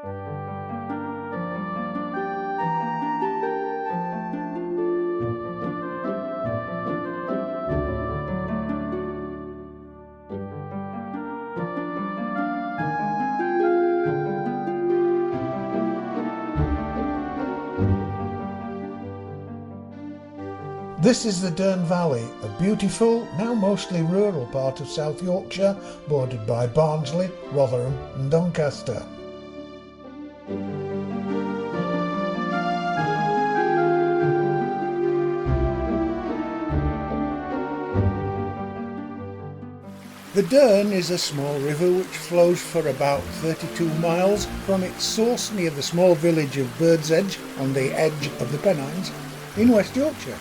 This is the Dearne Valley, a beautiful, now mostly rural part of South Yorkshire, bordered by Barnsley, Rotherham and Doncaster. The Dearne is a small river which flows for about 32 miles from its source near the small village of Birdsedge on the edge of the Pennines in West Yorkshire.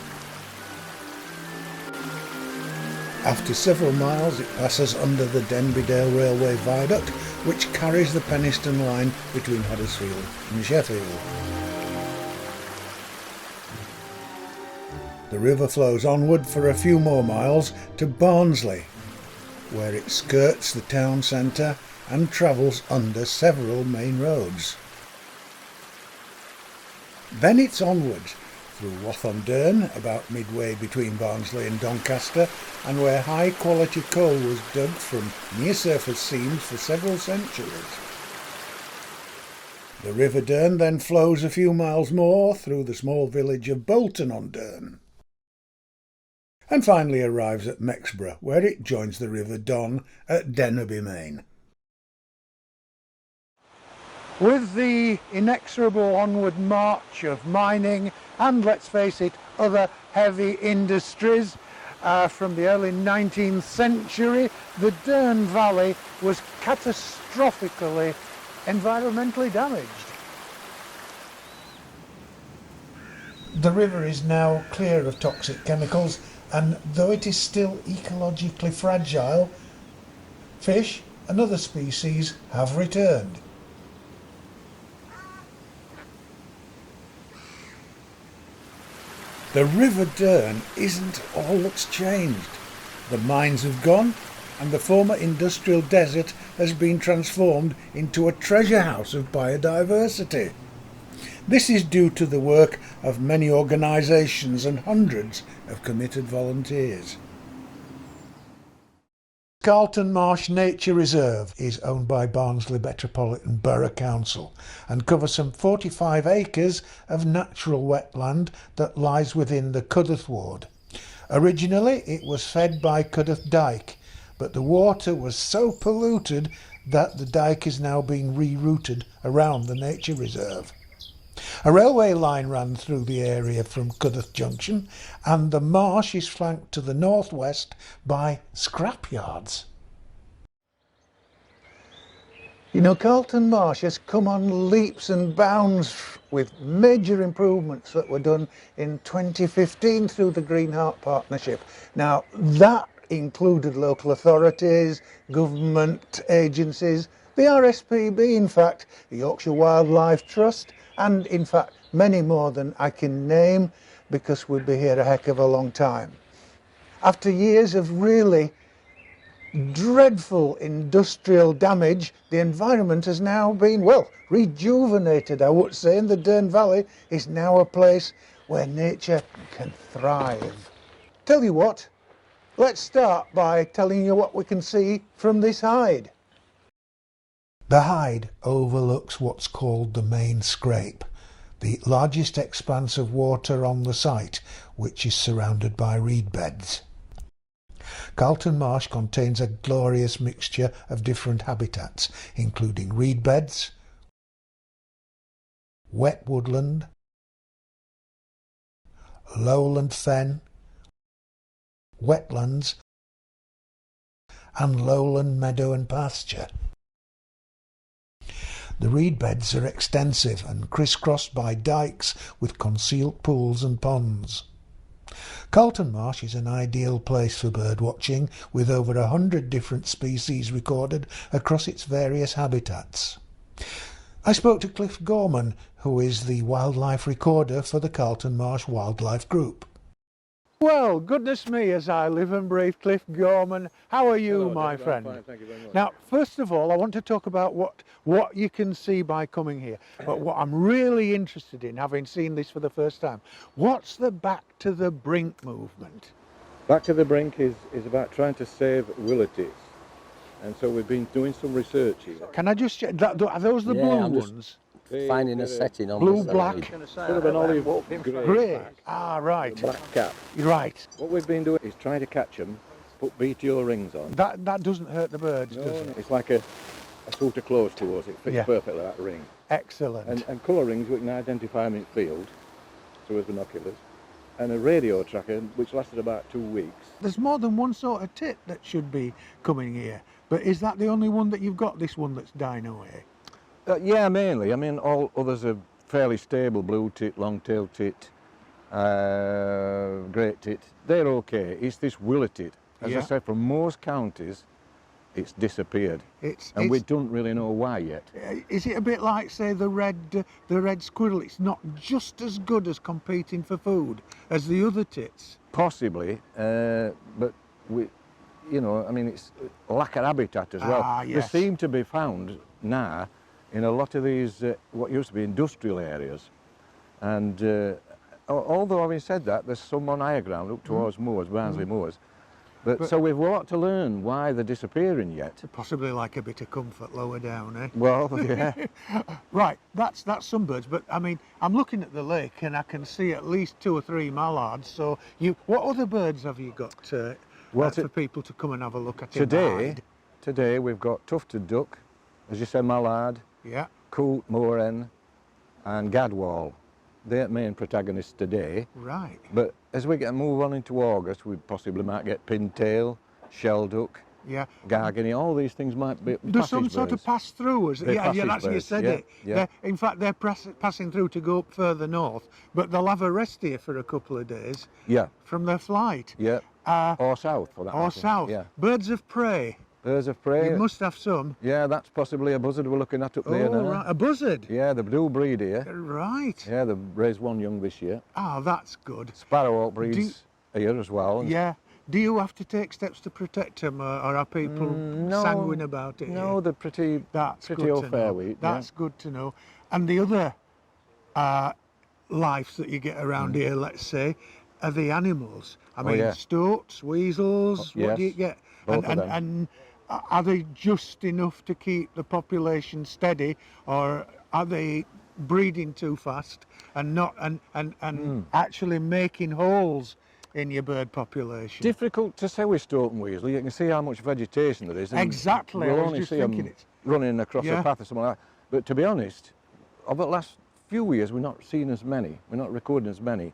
After several miles it passes under the Denbydale Railway Viaduct, which carries the Penistone line between Huddersfield and Sheffield. The river flows onward for a few more miles to Barnsley, where it skirts the town centre and travels under several main roads. Then it's onwards through Watton-Dearne, about midway between Barnsley and Doncaster, and where high quality coal was dug from near surface seams for several centuries. The River Dearne then flows a few miles more through the small village of Bolton-on-Dearne, and finally arrives at Mexborough, where it joins the River Don at Dennerby Main. With the inexorable onward march of mining and, let's face it, other heavy industries from the early 19th century, the Dearne Valley was catastrophically environmentally damaged. The river is now clear of toxic chemicals, and though it is still ecologically fragile, fish and other species have returned. The River Dearne isn't all that's changed. The mines have gone, and the former industrial desert has been transformed into a treasure house of biodiversity. This is due to the work of many organisations and hundreds of committed volunteers. Carlton Marsh Nature Reserve is owned by Barnsley Metropolitan Borough Council and covers some 45 acres of natural wetland that lies within the Cudworth ward. Originally it was fed by Cudworth Dyke, but the water was so polluted that the dyke is now being rerouted around the nature reserve. A railway line ran through the area from Cudworth Junction, and the marsh is flanked to the northwest by scrapyards. You know, Carlton Marsh has come on leaps and bounds with major improvements that were done in 2015 through the Green Heart Partnership. Now, that included local authorities, government agencies, the RSPB, in fact, the Yorkshire Wildlife Trust, and in fact many more than I can name, because we'll be here a heck of a long time. After years of really dreadful industrial damage, the environment has now been, well, rejuvenated, I would say, and the Dearne Valley is now a place where nature can thrive. Tell you what, let's start by telling you what we can see from this hide. The hide overlooks what's called the main scrape, the largest expanse of water on the site, which is surrounded by reed beds. Carlton Marsh contains a glorious mixture of different habitats, including reed beds, wet woodland, lowland fen, wetlands, and lowland meadow and pasture. The reed beds are extensive and crisscrossed by dykes with concealed pools and ponds. Carlton Marsh is an ideal place for bird watching, with over 100 different species recorded across its various habitats. I spoke to Cliff Gorman, who is the wildlife recorder for the Carlton Marsh Wildlife Group. Well, goodness me, as I live and breathe, Cliff Gorman. How are you, Hello, my Dave. friend? I'm fine, thank you very much. Now, first of all, I want to talk about what you can see by coming here. But what I'm really interested in, having seen this for the first time, what's the Back to the Brink movement? Back to the Brink is about trying to save willoties. And so we've been doing some research here. Can I just check, are those the blue I'm just ones? finding a setting on Blue, the black, Sort of an olive grey. grey. Ah, right. Black cap. Right. What we've been doing is trying to catch them, put BTO rings on. That doesn't hurt the birds, No, does it? it's like a suit of clothes to us. It fits Yeah. perfectly, that ring. Excellent. And colour rings, we can identify them in field, so with binoculars. And a radio tracker, which lasted about 2 weeks. There's more than one sort of tit that should be coming here. But is that the only one that you've got, this one that's dying away? Yeah, mainly. I mean, all others are fairly stable. Blue tit, long-tailed tit, great tit. They're okay. It's this willow tit. As I said, from most counties, it's disappeared. We don't really know why yet. Is it a bit like, say, the red squirrel? It's not just as good as competing for food as the other tits? Possibly, but we, I mean, it's lack of habitat as well. Yes. They seem to be found now in a lot of these, what used to be industrial areas. And although having said that, there's some on higher ground up towards moors, Barnsley moors. But so we've got to learn why they're disappearing yet. Possibly like a bit of comfort lower down, eh? Well, yeah. Right, that's some birds, but I mean, I'm looking at the lake and I can see at least 2 or 3 mallards. So what other birds have you got for people to come and have a look at? Today we've got tufted duck, as you said, mallard, coot, moorhen and gadwall. They're main protagonists today. Right. But as we move on into August, we possibly might get pintail, shelduck, gargany. All these things might be do some sort of pass through. That's you said it. Yeah. In fact, they're passing through to go up further north, but they'll have a rest here for a couple of days. Yeah. From their flight. Yeah. Or south for that. Or south. Yeah. Birds of prey. Birds of prey. You must have some. Yeah, that's possibly a buzzard we're looking at up there now. Right. A buzzard? Yeah, they do breed here. Right. Yeah, they've raised 1 young this year. That's good. Sparrowhawk breeds here as well. Yeah. Do you have to take steps to protect them, or are people sanguine about it? No, they're pretty all fair wheat. That's good to know. And the other life that you get around here, let's say, are the animals. I mean, stoats, weasels, what do you get? Both of them. And are they just enough to keep the population steady, or are they breeding too fast and not actually making holes in your bird population? Difficult to say with stoat and weasel. You can see how much vegetation there is. Exactly. We'll I was only just see thinking them running across a path or something like that. But to be honest, over the last few years, we're not seeing as many. We're not recording as many.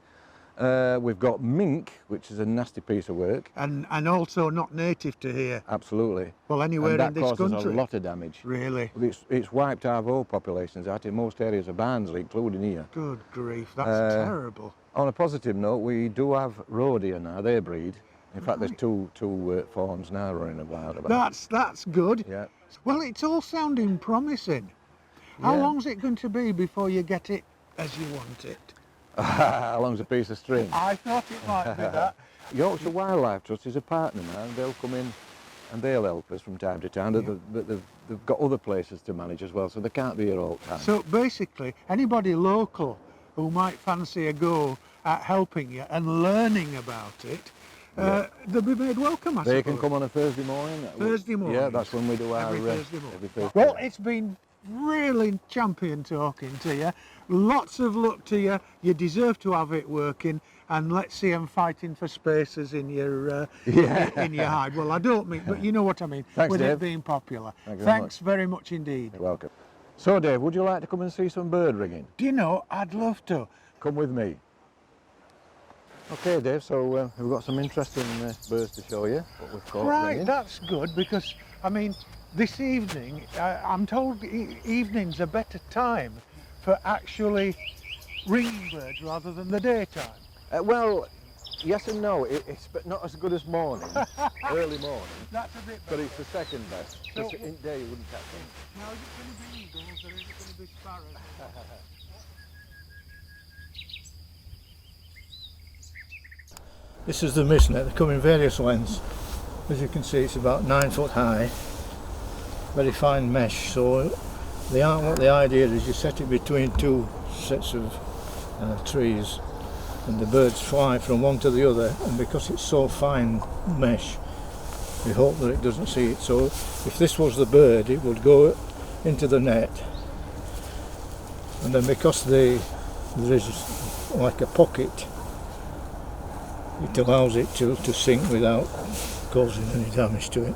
We've got mink, which is a nasty piece of work. And also not native to here. Absolutely. Well, anywhere in this country. And that causes a lot of damage. Really? It's wiped our vole populations out in most areas of Barnsley, including here. Good grief, that's terrible. On a positive note, we do have roe deer now, they breed. In fact, there's two fawns now running about. That's good. Yeah. Well, it's all sounding promising. How long's it going to be before you get it as you want it? How long's a piece of string? I thought it might be that. Yorkshire Wildlife Trust is a partner now, and they'll come in and they'll help us from time to time. But they've got other places to manage as well, so they can't be here all the time. So basically, anybody local who might fancy a go at helping you and learning about it, they'll be made welcome, I suppose. They can come on a Thursday morning. Thursday morning? Yeah, that's when we do our... Every Thursday morning. Every Thursday. Well, it's been really champion talking to you. Lots of luck to you. You deserve to have it working, and let's see them fighting for spaces in your in your hide. Well, I don't mean, but you know what I mean. Thanks, with Dave. it being popular. Thanks very much indeed. You're welcome. So, Dave, would you like to come and see some bird ringing? Do you know, I'd love to. Come with me. Okay, Dave, so we've got some interesting birds to show you. What we've caught ringing. That's good, because, I mean, this evening, I'm told evening's a better time for actually ringing birds rather than the daytime. Well, yes and no. It's not as good as morning, early morning. That's a bit better. But it's the second best. So, in day you wouldn't catch them. Now, is it going to be eagles or is it going to be sparrows? This is the mist net. They come in various lengths. As you can see, it's about 9 foot high. Very fine mesh. So what the idea is, you set it between two sets of trees, and the birds fly from one to the other. And because it's so fine mesh, we hope that it doesn't see it. So if this was the bird, it would go into the net, and then because there is like a pocket, it allows it to sink without causing any damage to it.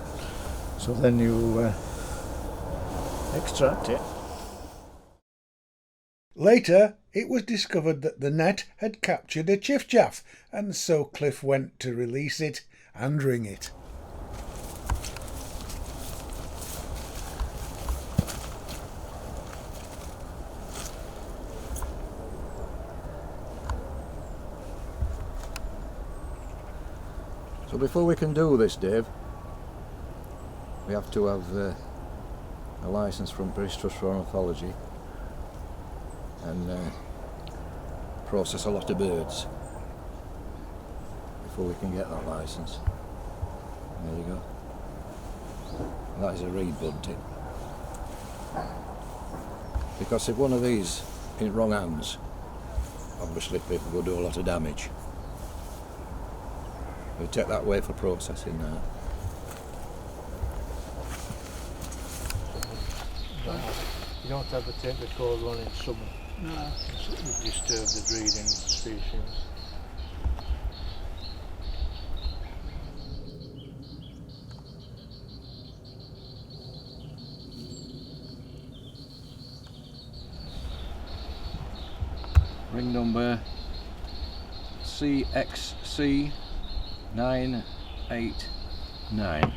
So then you extract it. Later, it was discovered that the net had captured a chiffchaff, and so Cliff went to release it and ring it. So before we can do this, Dave, we have to have a licence from British Trust for Ornithology and process a lot of birds before we can get that licence. There you go. That is a reed bud tip. Because if one of these in wrong hands, obviously people will do a lot of damage. We'll take that away for processing now. You don't have to take the cold one in summer. No. You disturb the breeding species. Ring number CXC 989.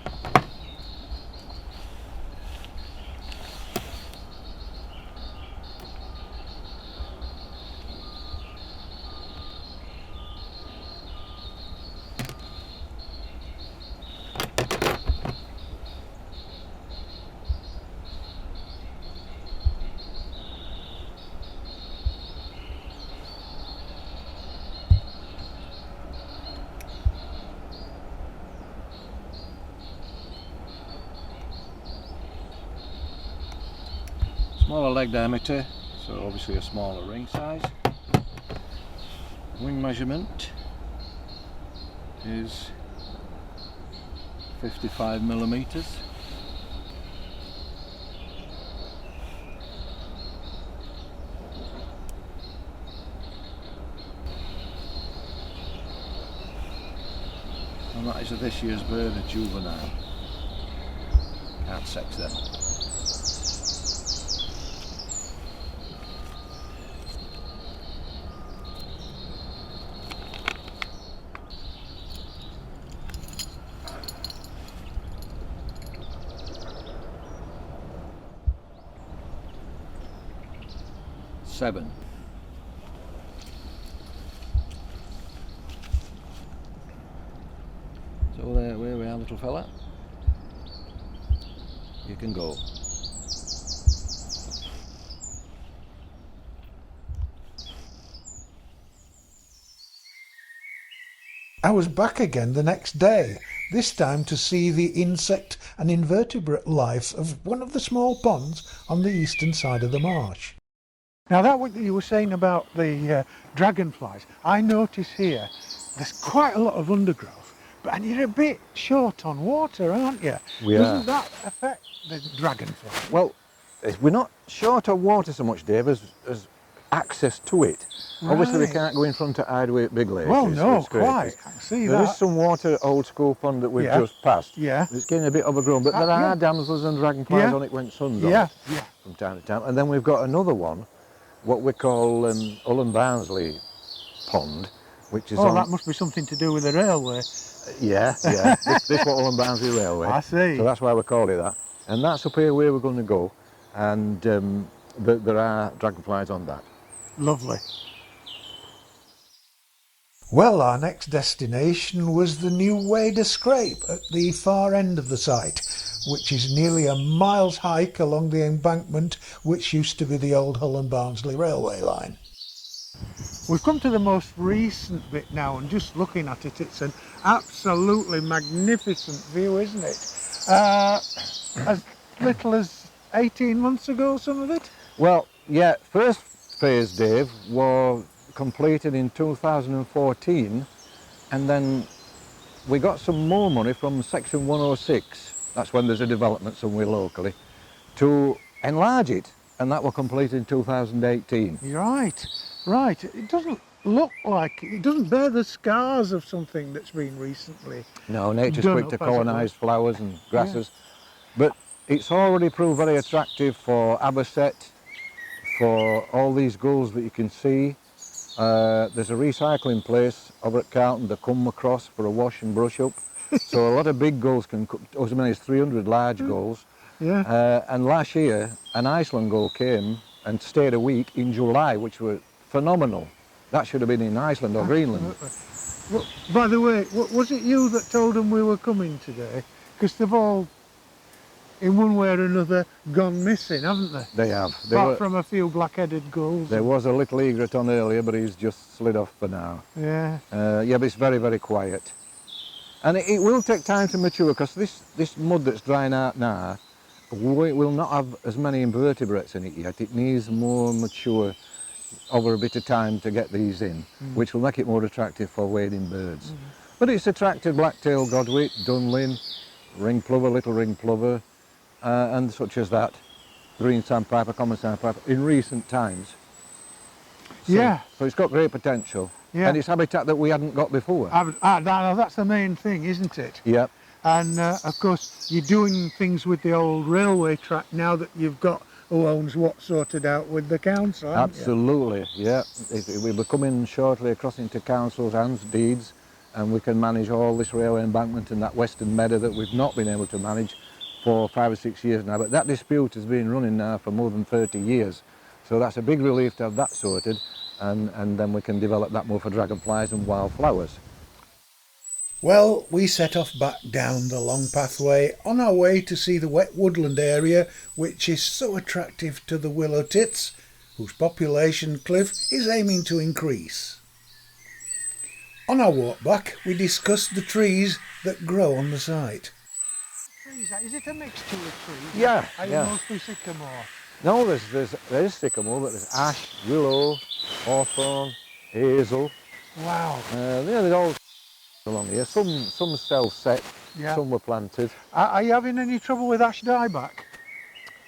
Smaller leg diameter, so obviously a smaller ring size. Wing measurement is 55 millimeters. And that is of this year's bird, a juvenile. Can't sex them. Seven. So there we are, little fella. You can go. I was back again the next day, this time to see the insect and invertebrate life of one of the small ponds on the eastern side of the marsh. Now that what you were saying about the dragonflies, I notice here there's quite a lot of undergrowth, and you're a bit short on water, aren't you? We Doesn't are. that affect the dragonfly? Well, we're not short of water so much, Dave, as access to it. Obviously we Right. can't go in front of Idlewick Big Lake. Well, no, it's crazy. quite. I can see There that. is some water at Old School Pond that we've Yeah. just passed. Yeah. It's getting a bit overgrown, but there yeah. are damsels and dragonflies Yeah. on it when sun's on Yeah, it yeah. from time to time. And then we've got another one, what we call Ullen Barnsley Pond, which is Oh, on... that must be something to do with the railway. Yeah. this what Ullen Barnsley Railway. I see. So that's why we call it that. And that's up here where we're going to go. And there are dragonflies on that. Lovely. Well, our next destination was the new Wader Scrape at the far end of the site, which is nearly a mile's hike along the embankment which used to be the old Hull and Barnsley railway line. We've come to the most recent bit now, and just looking at it, it's an absolutely magnificent view, isn't it? As little as 18 months ago, some of it? Well, yeah, first phase, Dave, was completed in 2014, and then we got some more money from Section 106, that's when there's a development somewhere locally, to enlarge it, and that will complete in 2018. Right, right. It doesn't look like, it doesn't bear the scars of something that's been recently. No, nature's done quick to up, as it colonise were. flowers and grasses, but it's already proved very attractive for habitat, for all these gulls that you can see. There's a recycling place over at Carlton that come across for a wash and brush up. So a lot of big gulls can come, as many as 300 large gulls. Yeah. And last year, an Iceland gull came and stayed a week in July, which were phenomenal. That should have been in Iceland or Greenland. Well, by the way, was it you that told them we were coming today? Because they've all, in one way or another, gone missing, haven't they? They have. Apart from a few black-headed gulls. There was a little egret on earlier, but he's just slid off for now. Yeah. Yeah, but it's very, very quiet. And it will take time to mature, because this mud that's drying out now will not have as many invertebrates in it yet. It needs more mature over a bit of time to get these in, which will make it more attractive for wading birds. But it's attracted black-tailed godwit, dunlin, ring plover, little ring plover, and such as that, green sandpiper, common sandpiper, in recent times. So it's got great potential. Yeah. And it's habitat that we hadn't got before. That's the main thing, isn't it? Yep. And of course, you're doing things with the old railway track now that you've got who owns what sorted out with the council, haven't you? Absolutely, yeah. We'll be coming shortly across into council's hands, deeds, and we can manage all this railway embankment and that western meadow that we've not been able to manage for 5 or 6 years now. But that dispute has been running now for more than 30 years. So that's a big relief to have that sorted, and then we can develop that more for dragonflies and wildflowers. Well, we set off back down the long pathway on our way to see the wet woodland area, which is so attractive to the willow tits, whose population Cliff is aiming to increase. On our walk back, we discussed the trees that grow on the site. Is it a mixture of trees? Yeah, Are you mostly sycamore? No, there is sycamore, but there's ash, willow, hawthorn, hazel. Wow. There's all along here. Some self-set, some were planted. Are you having any trouble with ash dieback?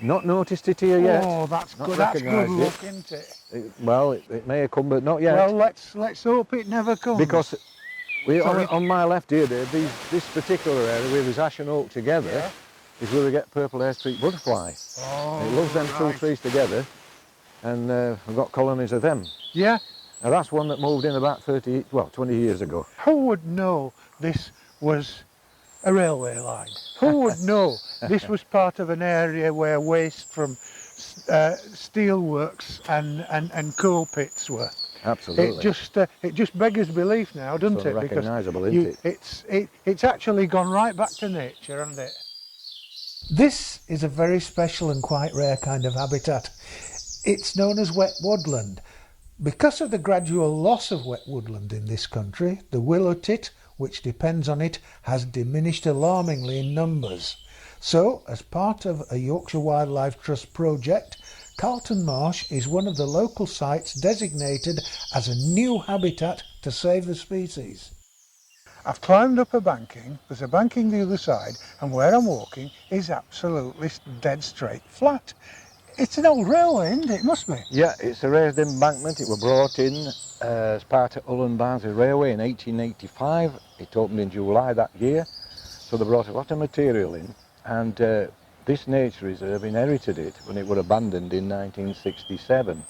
Not noticed it here yet. Oh, that's Not good. That's good recognised luck, isn't it? Well, it may have come, but not yet. Well, let's hope it never comes. Because on my left here, Dave, this particular area where there's ash and oak together is where we get purple hair-streaked butterfly. Oh, it loves them two trees together, and we've got colonies of them. Yeah. Now that's one that moved in about 20 years ago. Who would know this was a railway line? Who would know this was part of an area where waste from steelworks and coal pits were? Absolutely. It just beggars belief now, doesn't so it? Recognisable, isn't it? It's actually gone right back to nature, hasn't it? This is a very special and quite rare kind of habitat. It's known as wet woodland. Because of the gradual loss of wet woodland in this country, the willow tit, which depends on it, has diminished alarmingly in numbers. So, as part of a Yorkshire Wildlife Trust project, Carlton Marsh is one of the local sites designated as a new habitat to save the species. I've climbed up a banking, there's a banking the other side, and where I'm walking is absolutely dead straight flat. It's an old railway, isn't it? It must be. Yeah, it's a raised embankment. It was brought in as part of Ullen Barnsley Railway in 1885. It opened in July that year, so they brought a lot of material in, and this nature reserve inherited it when it was abandoned in 1967.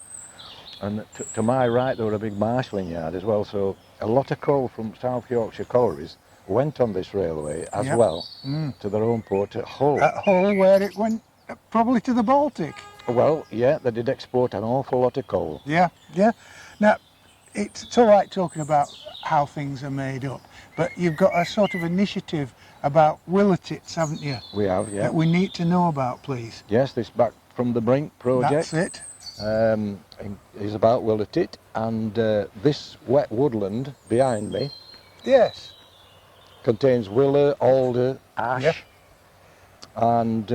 And to my right there were a big marshalling yard as well, so a lot of coal from South Yorkshire collieries went on this railway as well to their own port at Hull. At Hull, where it went probably to the Baltic. Well, yeah, they did export an awful lot of coal. Yeah, yeah. Now, it's all right talking about how things are made up, but you've got a sort of initiative about willow tits, haven't you? We have, yeah. That we need to know about, please. Yes, this Back from the Brink project. That's it. is about willow tit, and this wet woodland behind me Yes. contains willow, alder, ash, Yep. and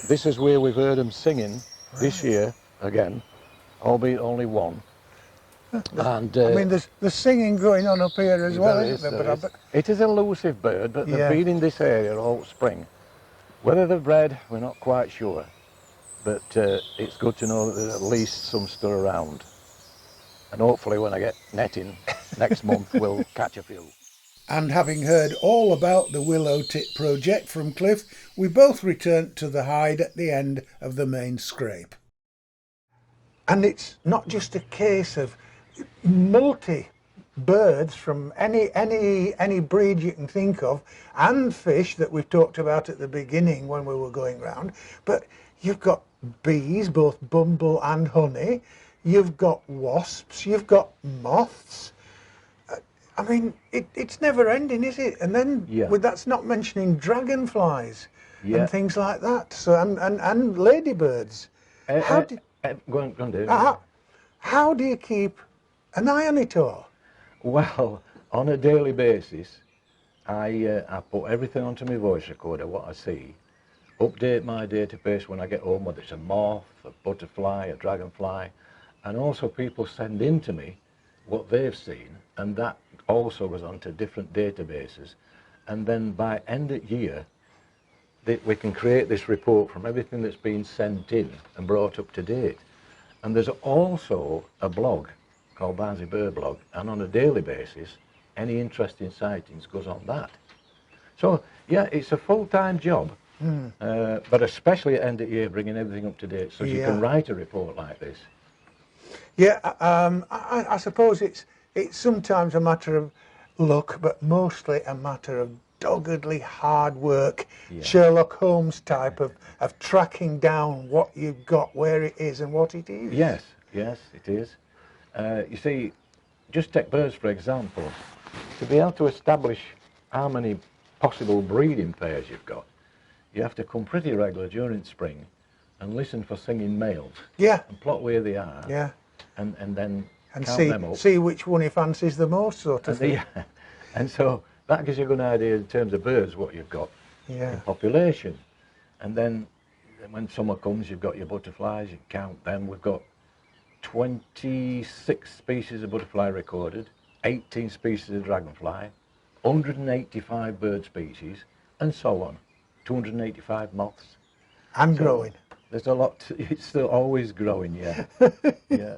this is where we've heard them singing this year again, albeit only one. And I mean, there's singing going on up here as well, isn't there? It is an elusive bird, but they've Yeah. been in this area all spring. Whether they're bred, we're not quite sure, but it's good to know that there's at least some still around. And hopefully when I get netting next month, we'll catch a few. And having heard all about the willow tit project from Cliff, we both returned to the hide at the end of the main scrape. And it's not just a case of multi birds from any breed you can think of, and fish that we've talked about at the beginning when we were going round, but you've got bees, both bumble and honey, you've got wasps, you've got moths. I mean, it's never ending, is it? And then that's not mentioning dragonflies and things like that. So and ladybirds. Go on, Dave. How do you keep an eye on it all? Well, on a daily basis, I put everything onto my voice recorder, what I see, update my database when I get home, whether it's a moth, a butterfly, a dragonfly, and also people send in to me what they've seen, and that also goes onto different databases. And then by end of year, we can create this report from everything that's been sent in and brought up to date. And there's also a blog called Barnsley Bird Blog, and on a daily basis, any interesting sightings goes on that. So yeah, it's a full-time job, but especially at end of year, bringing everything up to date so you can write a report like this. Yeah, I suppose it's sometimes a matter of luck, but mostly a matter of doggedly hard work, Sherlock Holmes type of tracking down what you've got, where it is and what it is. Yes, it is. You see, just take birds for example. To be able to establish how many possible breeding pairs you've got, you have to come pretty regular during spring and listen for singing males. Yeah. And plot where they are. Yeah. And then and count them up. see which one he fancies the most, sort of thing. Yeah. And so that gives you a good idea in terms of birds what you've got in population. And then when summer comes, you've got your butterflies, you count them. We've got 26 species of butterfly recorded, 18 species of dragonfly, 185 bird species, and so on. 285 moths. And so growing. There's a lot, it's still always growing, yeah. Yeah.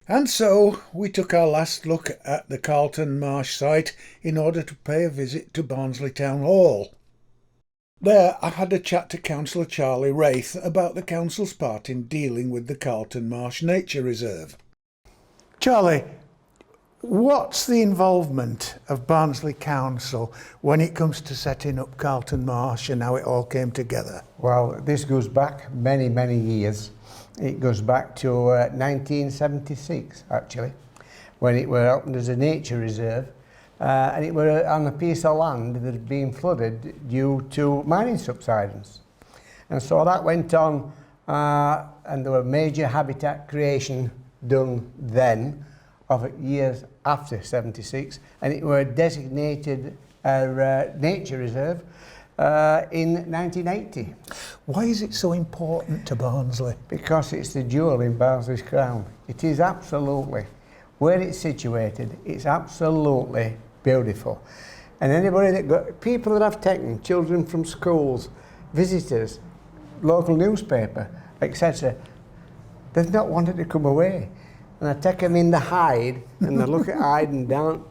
And so we took our last look at the Carlton Marsh site in order to pay a visit to Barnsley Town Hall. There I had a chat to Councillor Charlie Wraith about the council's part in dealing with the Carlton Marsh Nature Reserve. Charlie, what's the involvement of Barnsley Council when it comes to setting up Carlton Marsh and how it all came together? Well, this goes back many, many years. It goes back to 1976, actually, when it were opened as a nature reserve. And it were on a piece of land that had been flooded due to mining subsidence. And so that went on, and there were major habitat creation done then, of years after 76, and it were designated a nature reserve in 1980. Why is it so important to Barnsley? Because it's the jewel in Barnsley's crown. It is absolutely, where it's situated, it's absolutely beautiful. And anybody that got, people that have taken children from schools, visitors, local newspaper, etc., they've not wanted to come away. And I take them in the hide, and they look at hide and down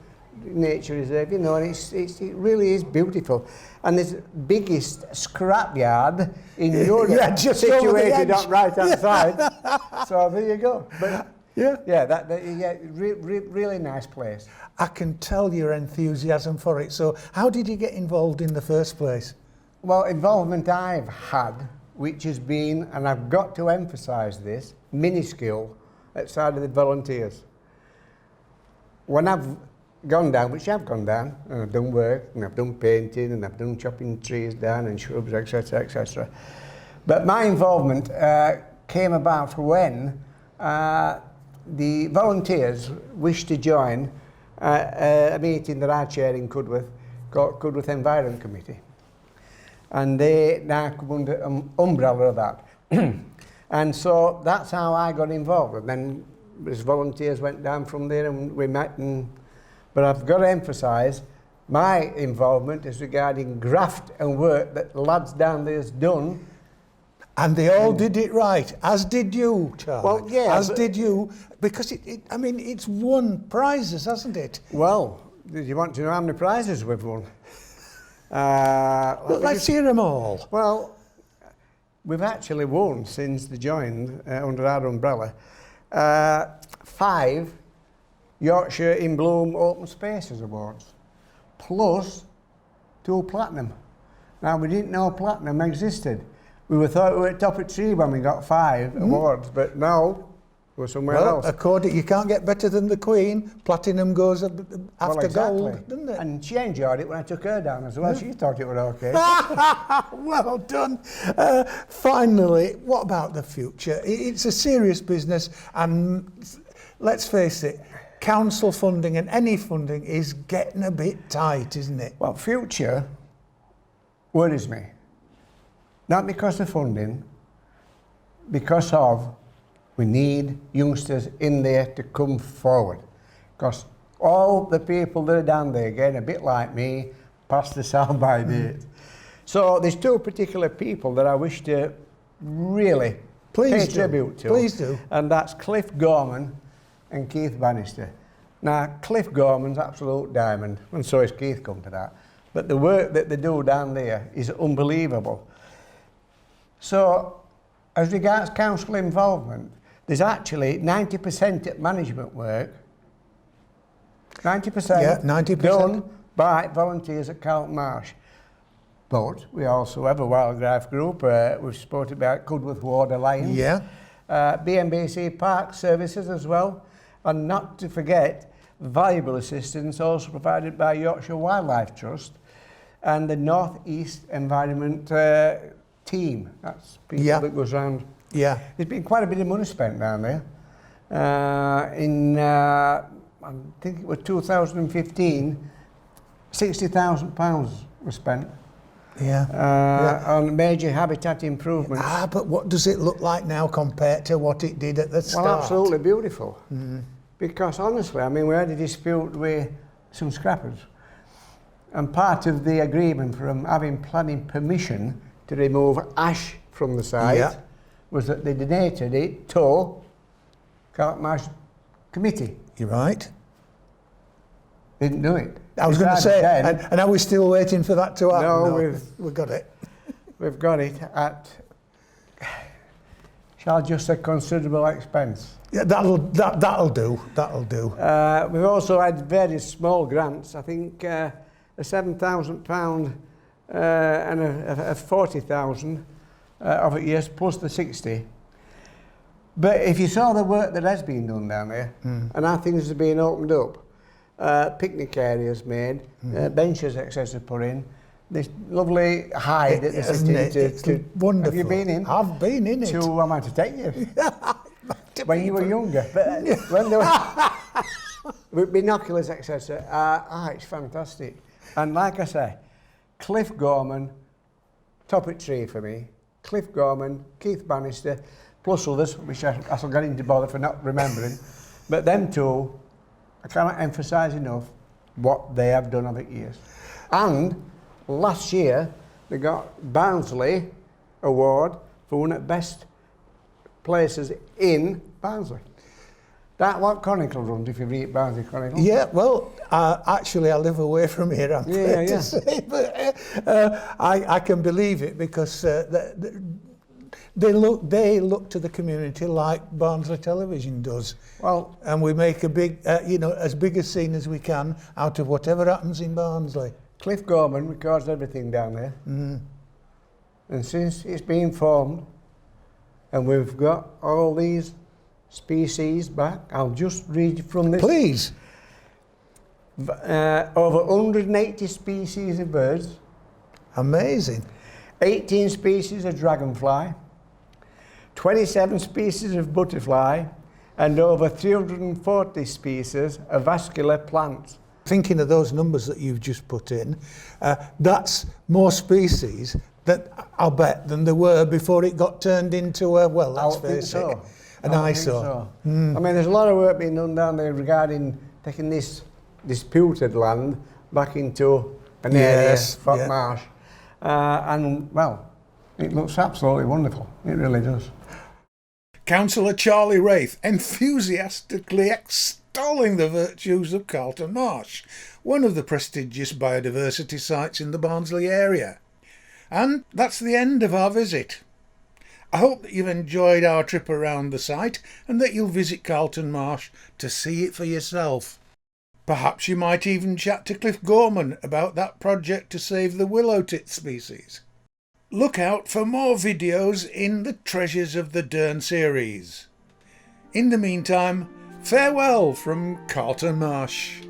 nature reserve, you know, and it really is beautiful. And there's the biggest scrapyard in Europe, just situated on right hand side. So there you go. But really nice place. I can tell your enthusiasm for it. So how did you get involved in the first place? Well, involvement I've had, which has been, and I've got to emphasise this, minuscule outside of the volunteers. When I've gone down, which I've gone down, and I've done work, and I've done painting, and I've done chopping trees down and shrubs, etc., etc. But my involvement came about when the volunteers wished to join a meeting that I chair in Cudworth, called Cudworth Environment Committee. And they now come under umbrella of that. And so that's how I got involved. And then as volunteers went down from there and we met. But I've got to emphasise my involvement is regarding graft and work that the lads down there's done. And they all did it right, as did you, Charlie. Well, yeah, as did you, because I mean, it's won prizes, hasn't it? Well, do you want to know how many prizes we've won? Well, let's hear them all. Well, we've actually won since they joined under our umbrella 5 Yorkshire in Bloom Open Spaces Awards, plus 2 platinum. Now, we didn't know platinum existed. We thought we were at top of tree when we got 5 awards, but no, we're somewhere else. According, you can't get better than the Queen. Platinum goes after gold, doesn't it? And she enjoyed it when I took her down as well. She thought it was okay. Well done. Finally, what about the future? It's a serious business, and let's face it, council funding and any funding is getting a bit tight, isn't it? Well, future worries me. Not because of funding, because of we need youngsters in there to come forward. Because all the people that are down there, again, a bit like me, past the sell-by date. So there's 2 particular people that I wish to really pay tribute to. Please do. And that's Cliff Gorman and Keith Bannister. Now, Cliff Gorman's absolute diamond, and so is Keith, come to that. But the work that they do down there is unbelievable. So, as regards council involvement, there's actually 90% at management work, 90%, done by volunteers at Carlton Marsh. But we also have a wildlife group, we've spoken about Cudworth Ward Alliance, BMBC Park Services as well, and not to forget valuable assistance also provided by Yorkshire Wildlife Trust and the North East Environment team. That's people that goes round. Yeah. There's been quite a bit of money spent down there. I think it was 2015, £60,000 was spent. On major habitat improvements. But what does it look like now compared to what it did at the start? Well, absolutely beautiful. Because honestly, I mean, we had a dispute with some scrappers. And part of the agreement from having planning permission to remove ash from the site was that they donated it to Carlton Marsh Committee. You're right. Didn't do it. I was going to say, and are we still waiting for that to happen? No, we've got it. We've got it at, shall I just say, considerable expense. Yeah, that'll do. That'll do. We've also had various small grants. I think a £7,000 and a 40,000 of it, yes, plus the 60. But if you saw the work that has been done down there, and how things have been opened up, picnic areas made, benches, etc. put in, this lovely hide that they sit in. It's wonderful. Have you been in? I've been in it. I might have taken you. When you were younger. But when they were with binoculars, etc. It's fantastic. And like I say, Cliff Gorman, top of tree for me. Cliff Gorman, Keith Bannister, plus others, which I shall get into bother for not remembering. But them 2, I cannot emphasise enough what they have done over the years. And last year, they got Barnsley Award for one of the best places in Barnsley. That what Chronicle runs, if you read Barnsley Chronicle. Yeah, well, actually I live away from here, I'm afraid to say, but I can believe it because they look to the community like Barnsley Television does. Well, and we make a big, as big a scene as we can out of whatever happens in Barnsley. Cliff Gorman records everything down there. And since it's been formed, and we've got all these species back, I'll just read from this. Please. Over 180 species of birds. Amazing. 18 species of dragonfly. 27 species of butterfly, and over 340 species of vascular plants. Thinking of those numbers that you've just put in, that's more species that I'll bet than there were before it got turned into a, well, let's face it, an eyesore. I mean, there's a lot of work being done down there regarding taking this disputed land back into an area, Carlton Marsh. And, well, it looks absolutely wonderful. It really does. Councillor Charlie Wraith enthusiastically extolling the virtues of Carlton Marsh, one of the prestigious biodiversity sites in the Barnsley area. And that's the end of our visit. I hope that you've enjoyed our trip around the site and that you'll visit Carlton Marsh to see it for yourself. Perhaps you might even chat to Cliff Gorman about that project to save the willow tit species. Look out for more videos in the Treasures of the Dearne series. In the meantime, farewell from Carlton Marsh.